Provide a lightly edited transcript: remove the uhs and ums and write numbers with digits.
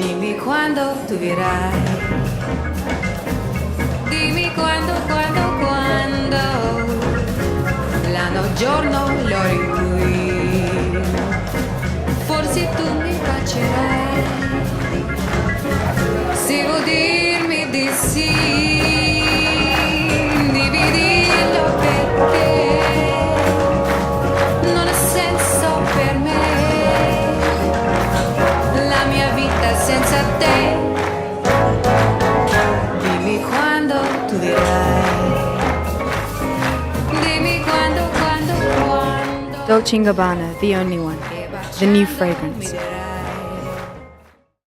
Dimmi quando tu verrai. Dimmi quando. L'anno giorno l'ora in cui forse tu mi bacerai. Se vuoi dirmi di sì, devi dirlo perché non ha senso per me la mia vita senza te. Dimmi quando tu dirai. Dimmi quando. Dolce&gabanna, the only one. The new fragrance.